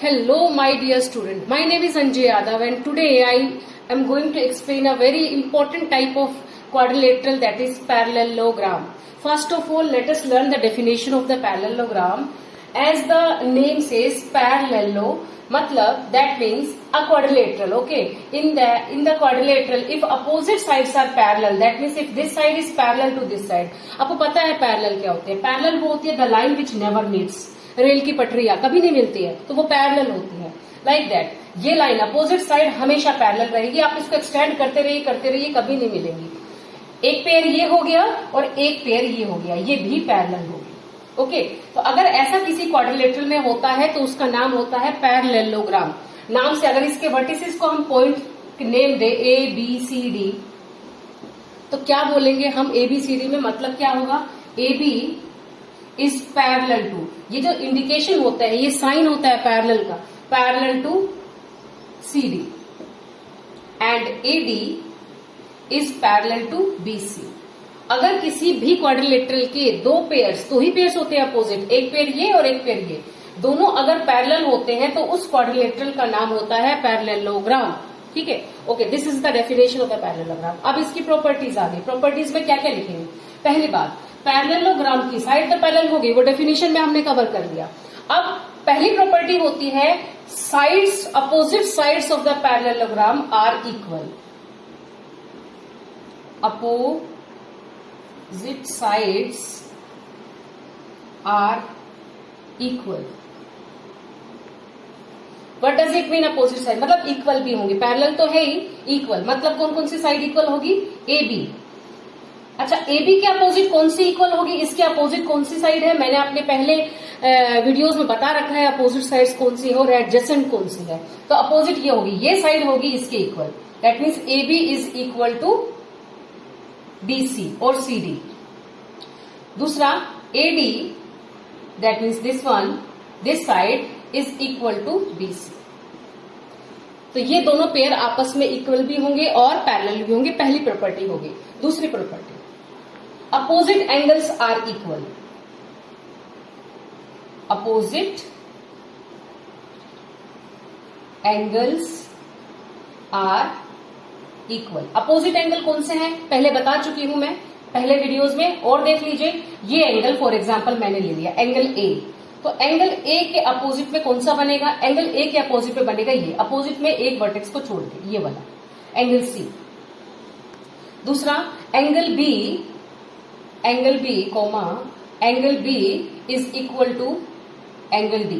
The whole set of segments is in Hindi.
Hello, my dear student. My name is Anjay Yadav, and today I am going to explain a very important type of quadrilateral, that is parallelogram. First of all, let us learn the definition of the parallelogram. As the name says, parallelo, matlab that means a quadrilateral. Okay, in the quadrilateral, if opposite sides are parallel, that means if this side is parallel to this side. आपको पता है parallel क्या होते हैं? Parallel वो होती है the line which never meets. Rail की पटरियां कभी नहीं मिलती है तो वो पैरेलल होती है. लाइक दैट, ये लाइन अपोजिट साइड हमेशा पैरेलल रहेगी. आप इसको एक्सटेंड करते रहिए कभी नहीं मिलेंगी. एक पेयर ये हो गया और एक पेयर ये हो गया, ये भी पैरेलल होगी. ओके, तो अगर ऐसा किसी क्वाड्रिलेटरल में होता है तो उसका नाम होता है पैरेललोग्राम. नाम से अगर इसके वर्टिसेस को हम पॉइंट नेम दे ए बी सी डी, तो क्या बोलेंगे हम ए बी सी डी में? मतलब क्या होगा? A B is parallel to, ये जो इंडिकेशन होता है, ये साइन होता है पैरेलल का, parallel to C D, and A D is parallel to B C. अगर किसी भी क्वाड्रिलेटरल के दो पेयर्स ही पेयर्स होते हैं अपोजिट, एक पेयर ये और एक पेयर ये, दोनों अगर पैरेलल होते हैं तो उस क्वाड्रिलेटरल का नाम होता है पैरेललोग्राम. ठीक है. Okay, this is the definition of the parallelogram. अब इसकी प्रॉपर्टीज आ गई. प्रॉपर्टीज में क्या क्या लिखेंगे? पहली बात, पैरेललोग्राम की साइड तो पैरेलल होगी, वो डेफिनेशन में हमने कवर कर लिया. अब पहली प्रॉपर्टी होती है sides, opposite sides of the parallelogram are equal. Opposite sides are equal. What does it mean opposite side? मतलब इक्वल भी होंगे. पैरेलल तो है ही, इक्वल मतलब कौन कौन सी साइड इक्वल होगी? A B. अच्छा, ए बी के अपोजिट कौन सी इक्वल होगी? इसके अपोजिट कौन सी साइड है? मैंने अपने पहले वीडियोस में बता रखा है अपोजिट साइड्स कौन सी है और एडजेसेंट कौन सी है. तो अपोजिट ये होगी, ये साइड होगी इसके equal. That means A B is equal to B C और सी डी. दूसरा, A D, that means this one, this side is equal to B C. तो ये दोनों पेयर आपस में इक्वल भी होंगे और पैरेलल भी होंगे. पहली प्रॉपर्टी होगी. दूसरी property, opposite angles are equal. Opposite angles are equal. Opposite angle कौन से हैं पहले बता चुकी हूं मैं पहले वीडियोस में, और देख लीजिए. ये एंगल फॉर एग्जांपल मैंने ले लिया एंगल ए. तो एंगल ए के अपोजिट में कौन सा बनेगा? एंगल ए के अपोजिट में बनेगा ये, अपोजिट में एक वर्टेक्स को छोड़ के, ये वाला एंगल सी. दूसरा, angle B comma angle B is equal to angle D.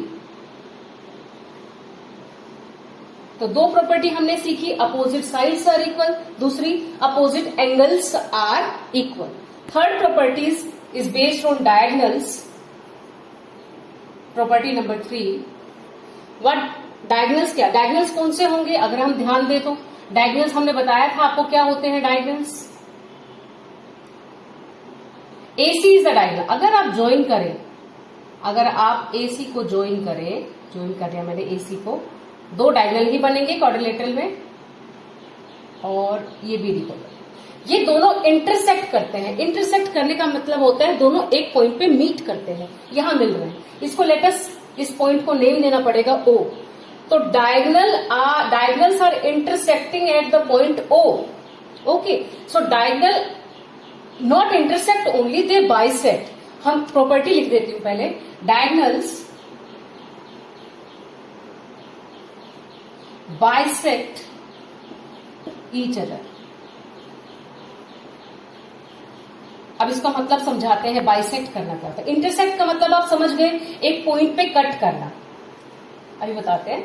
तो दो प्रॉपर्टी हमने सीखी, अपोजिट साइड्स आर इक्वल, दूसरी opposite angles are equal. Third properties is based on diagonals. Property number 3, what diagonals? क्या डायगोनल्स कौन से होंगे? अगर हम ध्यान दें तो डायगोनल्स हमने बताया था आपको क्या होते हैं. Diagonals, AC is the diagonal. अगर आप ज्वाइन करें, अगर आप एसी को ज्वाइन कर दिया मैंने एसी को, दो डायगोनल ही बनेंगे क्वाड्रिलेटरल में, और ये भी देखो, ये दोनों इंटरसेक्ट करते हैं. इंटरसेक्ट करने का मतलब होता है दोनों एक पॉइंट पे मीट करते हैं, यहां मिल रहे हैं. इसको लेटस, इस पॉइंट को नेम देना पड़ेगा O. तो diagonals are intersecting at the point O. Okay, so diagonal not intersect only, they bisect. हम प्रॉपर्टी लिख देती हूं पहले. Diagonals bisect each other. अब इसका मतलब समझाते हैं. बाइसेक्ट करना क्या होता है? इंटरसेक्ट का मतलब आप समझ गए, एक पॉइंट पे कट करना. अभी बताते हैं.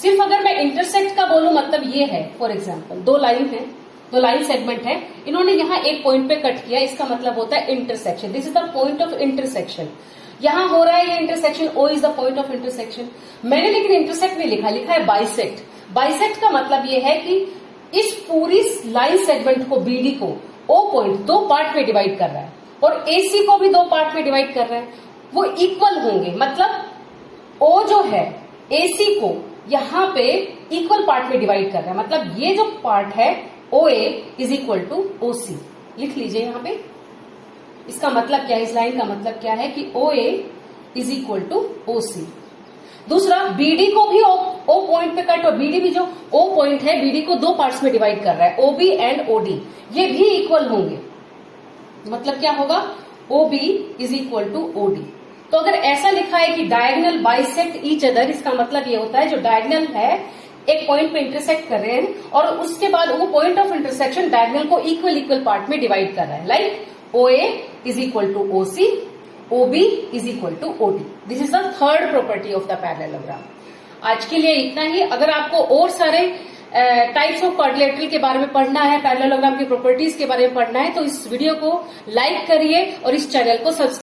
सिर्फ अगर मैं इंटरसेक्ट का बोलूं मतलब ये है, फॉर एग्जांपल दो लाइन है, दो लाइन सेगमेंट है, इन्होंने यहां एक पॉइंट पे कट किया, इसका मतलब होता है intersection. This is the point of intersection. यहां हो रहा है ये intersection, O is the point of intersection. मैंने लेकिन इंटरसेक्ट नहीं लिखा, लिखा है बाइसेक्ट. बाइसेक्ट का मतलब ये है कि इस पूरी लाइन सेगमेंट को, BD को, O पॉइंट दो पार्ट में डिवाइड कर रहा है और AC को भी दो पार्ट में डिवाइड कर रहा है. वो इक्वल होंगे, मतलब O जो है AC को यहां पे इक्वल पार्ट में डिवाइड कर रहा है. मतलब ये जो पार्ट है OA is equal to OC. लिख लीजिए यहां पे. इसका मतलब क्या है, इस लाइन का मतलब क्या है कि OA is equal to OC. दूसरा बीडी को भी ओ पॉइंट पे कट, और बीडी भी जो ओ पॉइंट है बीडी को दो पार्ट्स में डिवाइड कर रहा है, ओबी एंड ओडी, ये भी इक्वल होंगे। मतलब क्या होगा, ओबी इज इक्वल टू ओडी। तो अगर ऐसा लिखा है कि डायगोनल बाइसेक्ट ईच अदर, इसका मतलब ये होता है जो डायगोनल है एक पॉइंट पे इंटरसेक्ट कर रहे हैं और उसके बाद वो पॉइंट ऑफ इंटरसेक्शन डायगोनल को इक्वल इक्वल पार्ट में डिवाइड कर रहा है। Like O A is equal to O C, O B is equal to O D. This is the third property of the parallelogram. आज के लिए इतना ही। अगर आपको और सारे टाइप्स ऑफ क्वाड्रिलेटरल के बारे में पढ़ना है, पैरेललोग्राम की प्रॉपर्टीज के बारे में पढ़ना है, तो इस वीडियो को लाइक करिए और इस चैनल को सब्सक्राइब